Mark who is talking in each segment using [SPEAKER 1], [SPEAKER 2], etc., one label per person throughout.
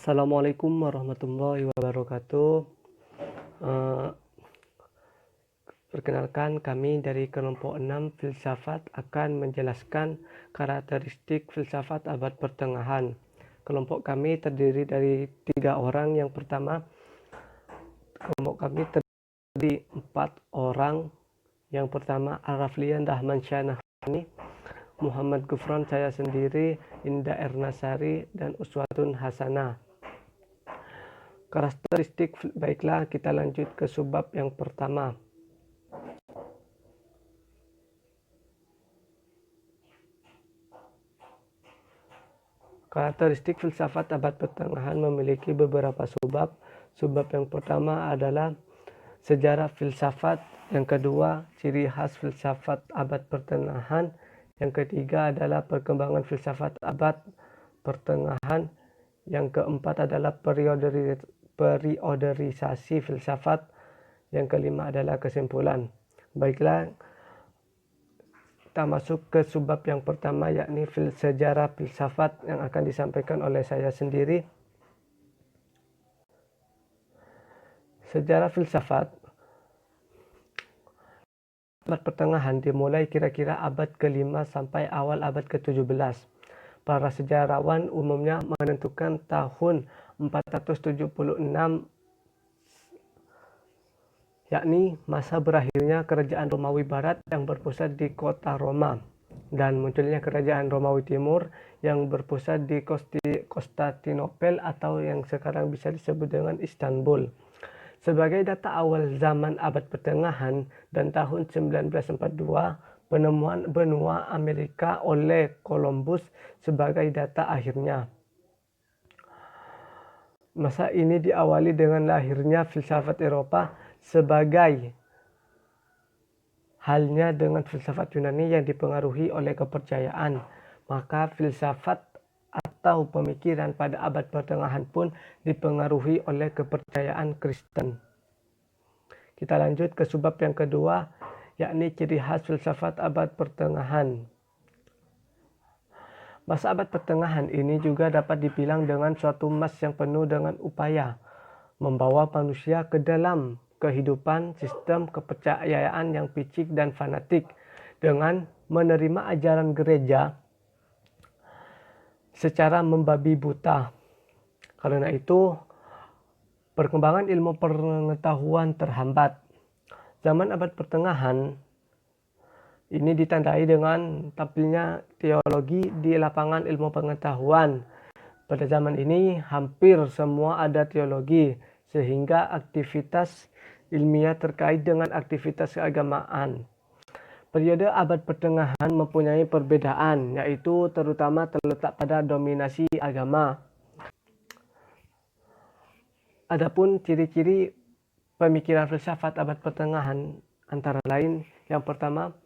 [SPEAKER 1] Assalamualaikum warahmatullahi wabarakatuh. Eh, Perkenalkan, kami dari kelompok 6 filsafat akan menjelaskan karakteristik filsafat abad pertengahan. Kelompok kami terdiri dari 3 orang. Yang pertama, kelompok kami terdiri 4 orang. Yang pertama, Al-Raflian Dahman Syanahani, Muhammad Gufron, saya sendiri, Indah Ernasari, dan Uswatun Hasanah. Karakteristik, baiklah kita lanjut ke subbab yang pertama. Karakteristik filsafat abad pertengahan memiliki beberapa subbab. Subbab yang pertama adalah sejarah filsafat, yang kedua ciri khas filsafat abad pertengahan, yang ketiga adalah perkembangan filsafat abad pertengahan, yang keempat adalah perioderisasi filsafat, yang kelima adalah kesimpulan. Baiklah, kita masuk ke subbab yang pertama, yakni sejarah filsafat, yang akan disampaikan oleh saya sendiri. Sejarah filsafat abad pertengahan dimulai kira-kira abad ke-5 sampai awal abad ke-17. Para sejarawan umumnya menentukan tahun 476 yakni masa berakhirnya kerajaan Romawi Barat yang berpusat di kota Roma dan munculnya kerajaan Romawi Timur yang berpusat di Konstantinopel atau yang sekarang bisa disebut dengan Istanbul. Sebagai data awal zaman abad pertengahan dan tahun 1942, penemuan benua Amerika oleh Columbus sebagai data akhirnya. Masa ini diawali dengan lahirnya filsafat Eropa, sebagai halnya dengan filsafat Yunani yang dipengaruhi oleh kepercayaan. Maka filsafat atau pemikiran pada abad pertengahan pun dipengaruhi oleh kepercayaan Kristen. Kita lanjut ke subbab yang kedua, yakni ciri khas filsafat abad pertengahan. Masa abad pertengahan ini juga dapat dibilang dengan suatu masa yang penuh dengan upaya membawa manusia ke dalam kehidupan sistem kepercayaan yang picik dan fanatik dengan menerima ajaran gereja secara membabi buta. Karena itu, perkembangan ilmu pengetahuan terhambat. Zaman abad pertengahan ini ditandai dengan tampilnya teologi di lapangan ilmu pengetahuan. Pada zaman ini hampir semua ada teologi, sehingga aktivitas ilmiah terkait dengan aktivitas keagamaan. Periode abad pertengahan mempunyai perbedaan, yaitu terutama terletak pada dominasi agama. Adapun ciri-ciri pemikiran filsafat abad pertengahan antara lain, yang pertama,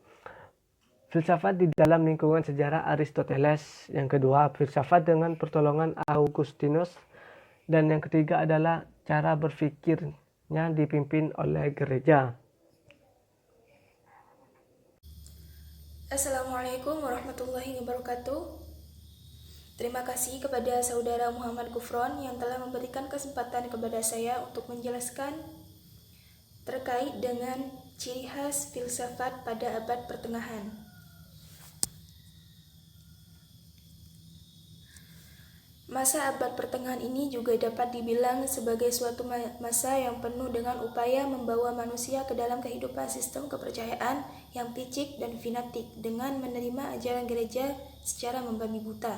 [SPEAKER 1] filsafat di dalam lingkungan sejarah Aristoteles, yang kedua, filsafat dengan pertolongan Augustinus, dan yang ketiga adalah cara berpikirnya dipimpin oleh gereja.
[SPEAKER 2] Assalamualaikum warahmatullahi wabarakatuh. Terima kasih kepada saudara Muhammad Gufron yang telah memberikan kesempatan kepada saya untuk menjelaskan terkait dengan ciri khas filsafat pada abad pertengahan. Masa abad pertengahan ini juga dapat dibilang sebagai suatu masa yang penuh dengan upaya membawa manusia ke dalam kehidupan sistem kepercayaan yang picik dan fanatik dengan menerima ajaran gereja secara membabi buta.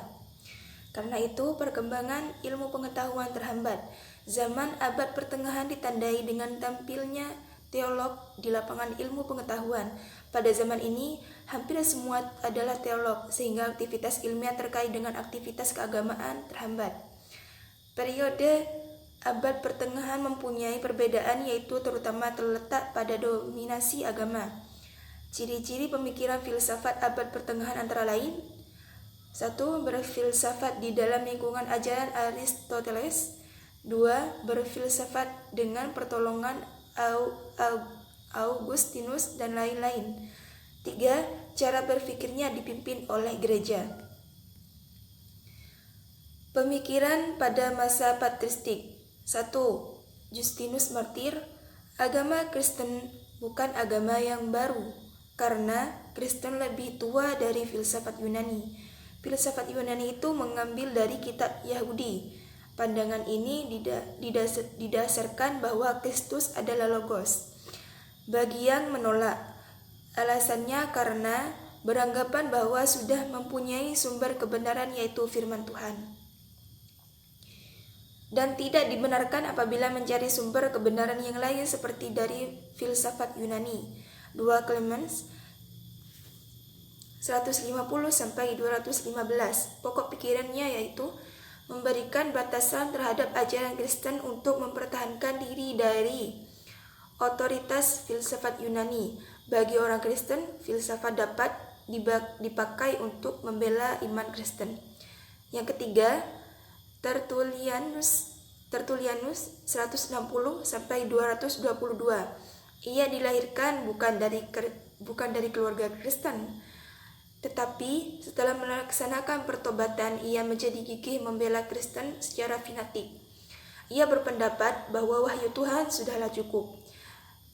[SPEAKER 2] Karena itu, perkembangan ilmu pengetahuan terhambat. Zaman abad pertengahan ditandai dengan tampilnya teolog di lapangan ilmu pengetahuan. Pada zaman ini, hampir semua adalah teolog, sehingga aktivitas ilmiah terkait dengan aktivitas keagamaan terhambat. Periode abad pertengahan mempunyai perbedaan, yaitu terutama terletak pada dominasi agama. Ciri-ciri pemikiran filsafat abad pertengahan antara lain: 1. Berfilsafat di dalam lingkungan ajaran Aristoteles. 2. Berfilsafat dengan pertolongan Augustinus dan lain-lain. 3. Cara berpikirnya dipimpin oleh gereja. Pemikiran pada masa patristik. 1. Justinus Martir. Agama Kristen bukan agama yang baru, karena Kristen lebih tua dari filsafat Yunani. Filsafat Yunani itu mengambil dari kitab Yahudi. Pandangan ini didasarkan bahwa Kristus adalah Logos. Bagi yang menolak, alasannya karena beranggapan bahwa sudah mempunyai sumber kebenaran yaitu firman Tuhan. Dan tidak dibenarkan apabila mencari sumber kebenaran yang lain seperti dari filsafat Yunani. 2 Clemens 150-215. Pokok pikirannya yaitu memberikan batasan terhadap ajaran Kristen untuk mempertahankan diri dari otoritas filsafat Yunani. Bagi orang Kristen, filsafat dapat dipakai untuk membela iman Kristen. Yang ketiga, Tertullianus 160-222. Ia dilahirkan bukan dari keluarga Kristen, tetapi setelah melaksanakan pertobatan ia menjadi gigih membela Kristen secara fanatik. Ia berpendapat bahwa wahyu Tuhan sudahlah cukup.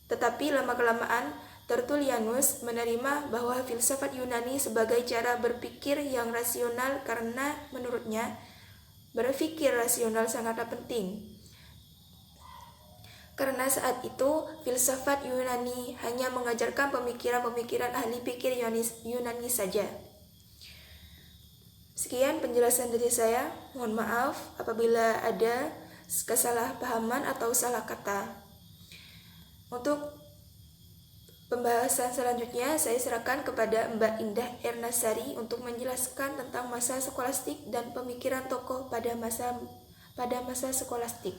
[SPEAKER 2] Tetapi lama-kelamaan Tertullianus menerima bahwa filsafat Yunani sebagai cara berpikir yang rasional karena menurutnya berpikir rasional sangatlah penting. Karena saat itu filsafat Yunani hanya mengajarkan pemikiran-pemikiran ahli pikir Yunani saja. Sekian penjelasan dari saya. Mohon maaf apabila ada kesalahpahaman atau salah kata. Untuk pembahasan selanjutnya saya serahkan kepada Mbak Indah Ernasari untuk menjelaskan tentang masa skolastik dan pemikiran tokoh pada masa skolastik.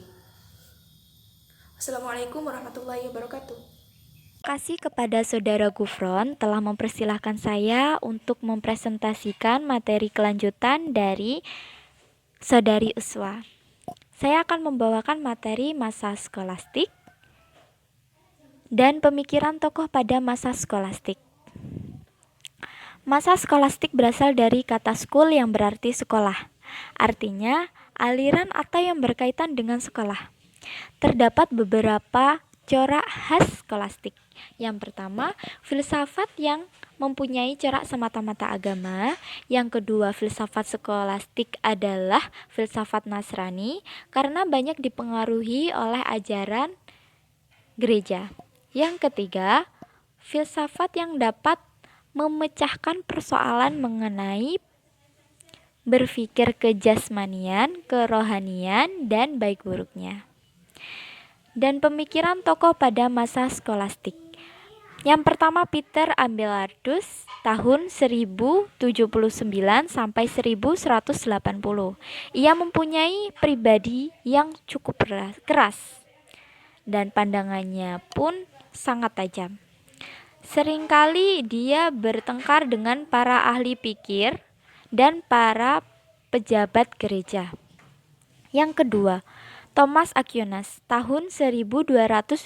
[SPEAKER 2] Wassalamualaikum warahmatullahi wabarakatuh.
[SPEAKER 3] Terima kasih kepada Saudara Gufron telah mempersilahkan saya untuk mempresentasikan materi kelanjutan dari Saudari Uswa. Saya akan membawakan materi masa skolastik dan pemikiran tokoh pada masa skolastik. Masa skolastik berasal dari kata skul yang berarti sekolah. Artinya, aliran atau yang berkaitan dengan sekolah. Terdapat beberapa corak khas skolastik. Yang pertama, filsafat yang mempunyai corak semata-mata agama. Yang kedua, filsafat skolastik adalah filsafat Nasrani karena banyak dipengaruhi oleh ajaran gereja. Yang ketiga, filsafat yang dapat memecahkan persoalan mengenai berpikir kejasmanian, kerohanian, dan baik buruknya. Dan pemikiran tokoh pada masa skolastik. Yang pertama, Peter Abelardus tahun 1079 sampai 1180. Ia mempunyai pribadi yang cukup keras dan pandangannya pun sangat tajam. Seringkali dia bertengkar dengan para ahli pikir dan para pejabat gereja. Yang kedua, Thomas Aquinas tahun 1225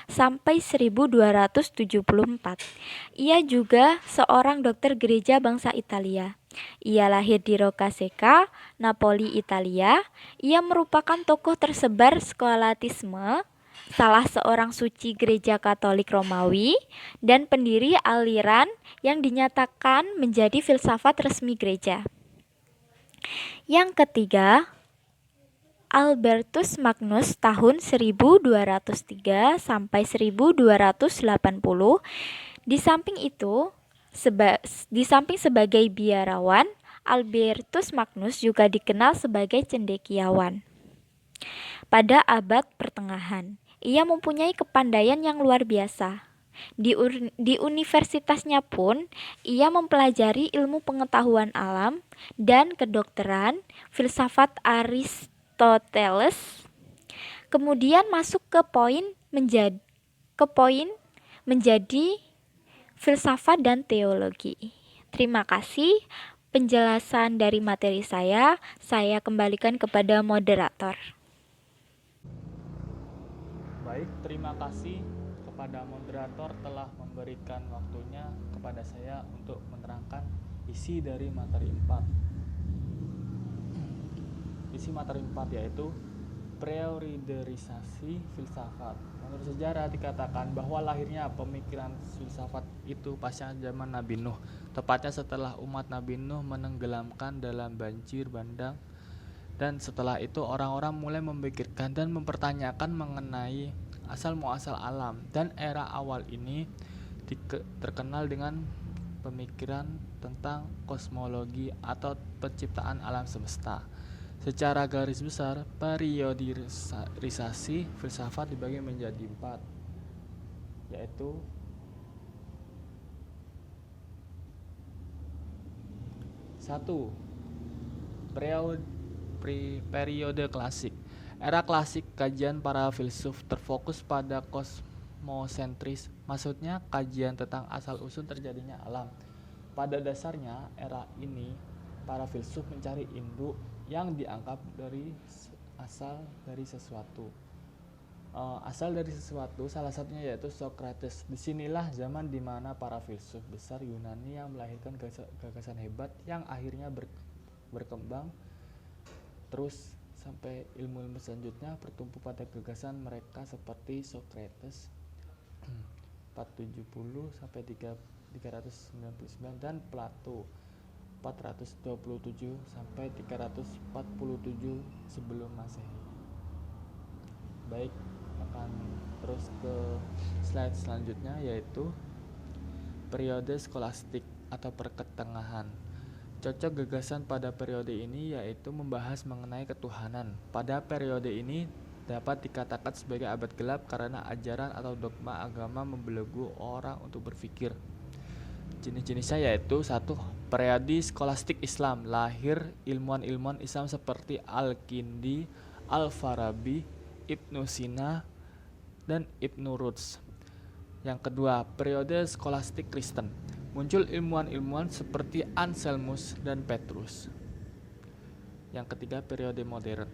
[SPEAKER 3] sampai 1274. Ia juga seorang dokter gereja bangsa Italia. Ia lahir di Roccasecca, Napoli, Italia. Ia merupakan tokoh tersebar skolatisme, salah seorang suci gereja Katolik Romawi, dan pendiri aliran yang dinyatakan menjadi filsafat resmi gereja. Yang ketiga, Albertus Magnus tahun 1203 sampai 1280. Di samping sebagai biarawan, Albertus Magnus juga dikenal sebagai cendekiawan. Pada abad pertengahan, ia mempunyai kepandaian yang luar biasa. Di universitasnya pun, ia mempelajari ilmu pengetahuan alam dan kedokteran, filsafat Aristoteles. Kemudian masuk ke poin menjadi filsafat dan teologi. Terima kasih penjelasan dari materi saya kembalikan kepada moderator.
[SPEAKER 4] Baik, terima kasih kepada moderator telah memberikan waktunya kepada saya untuk menerangkan isi dari materi 4. isi materi 4 yaitu priorisasi filsafat. Menurut sejarah dikatakan bahwa lahirnya pemikiran filsafat itu pasca zaman Nabi Nuh, tepatnya setelah umat Nabi Nuh menenggelamkan dalam banjir bandang, dan setelah itu orang-orang mulai memikirkan dan mempertanyakan mengenai asal muasal alam, dan era awal ini terkenal dengan pemikiran tentang kosmologi atau penciptaan alam semesta. Secara garis besar, periodisasi filsafat dibagi menjadi 4, yaitu satu, periode klasik. Era klasik, kajian para filsuf terfokus pada kosmosentris, maksudnya kajian tentang asal-usul terjadinya alam. Pada dasarnya, era ini para filsuf mencari induk yang dianggap asal dari sesuatu. Asal dari sesuatu salah satunya yaitu Socrates. Disinilah zaman di mana para filsuf besar Yunani yang melahirkan gagasan hebat yang akhirnya berkembang terus sampai ilmu-ilmu selanjutnya bertumpu pada gagasan mereka seperti Socrates 470 sampai 399 dan Plato 427 sampai 347 sebelum Masehi. Baik, akan terus ke slide selanjutnya yaitu periode skolastik atau pertengahan. Cocok gagasan pada periode ini yaitu membahas mengenai ketuhanan. Pada periode ini dapat dikatakan sebagai abad gelap karena ajaran atau dogma agama membelenggu orang untuk berpikir. Jenis-jenisnya yaitu 1. Periode skolastik Islam. Lahir ilmuwan-ilmuwan Islam seperti Al-Kindi, Al-Farabi, Ibnu Sina, dan Ibnu Rushd. Yang kedua, periode skolastik Kristen. Muncul ilmuwan-ilmuwan seperti Anselmus dan Petrus. Yang ketiga, periode modern.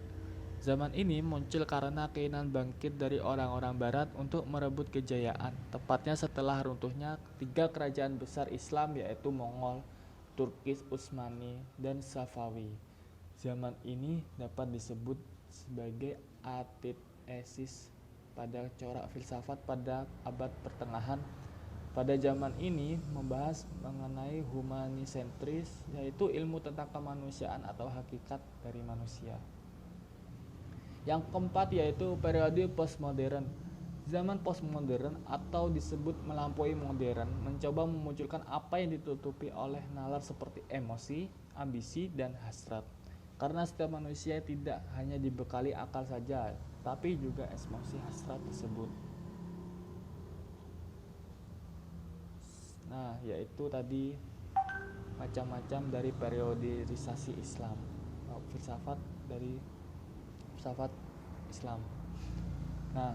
[SPEAKER 4] Zaman ini muncul karena keinginan bangkit dari orang-orang barat untuk merebut kejayaan, tepatnya setelah runtuhnya 3 kerajaan besar Islam yaitu Mongol, Turkis, Utsmani, dan Safawi. Zaman ini dapat disebut sebagai antithesis pada corak filsafat pada abad pertengahan. Pada zaman ini membahas mengenai humanisentris, yaitu ilmu tentang kemanusiaan atau hakikat dari manusia. Yang keempat yaitu periode postmodern. Zaman postmodern atau disebut melampaui modern mencoba memunculkan apa yang ditutupi oleh nalar seperti emosi, ambisi, dan hasrat. Karena setiap manusia tidak hanya dibekali akal saja, tapi juga emosi hasrat tersebut. Nah, yaitu tadi macam-macam dari periodisasi Islam, filsafat Islam. Nah,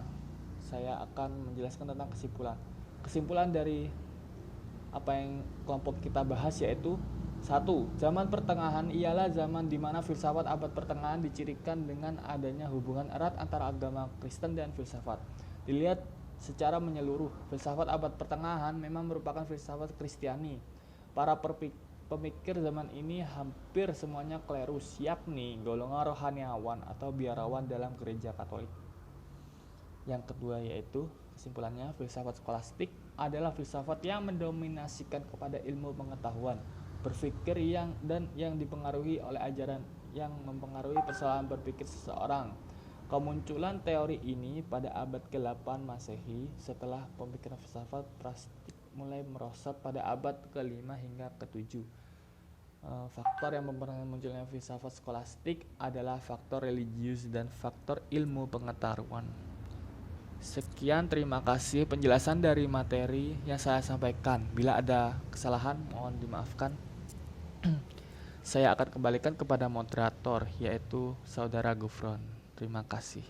[SPEAKER 4] saya akan menjelaskan tentang kesimpulan. Kesimpulan dari apa yang kelompok kita bahas yaitu 1. Zaman pertengahan ialah zaman di mana filsafat abad pertengahan dicirikan dengan adanya hubungan erat antara agama Kristen dan filsafat. Dilihat secara menyeluruh, filsafat abad pertengahan memang merupakan filsafat Kristiani. Para pemikir zaman ini hampir semuanya klerus, yakni golongan rohaniawan atau biarawan dalam gereja Katolik. Yang kedua yaitu kesimpulannya, filsafat skolastik adalah filsafat yang mendominasikan kepada ilmu pengetahuan, berpikir yang dipengaruhi oleh ajaran yang mempengaruhi persoalan berpikir seseorang. Kemunculan teori ini pada abad ke-8 Masehi setelah pemikiran filsafat plastik mulai merosot pada abad ke-5 hingga ke-7. Faktor yang mempengaruhi munculnya filsafat skolastik adalah faktor religius dan faktor ilmu pengetahuan. Sekian, terima kasih penjelasan dari materi yang saya sampaikan. Bila ada kesalahan, mohon dimaafkan. Saya akan kembalikan kepada moderator, yaitu Saudara Gufron. Terima kasih.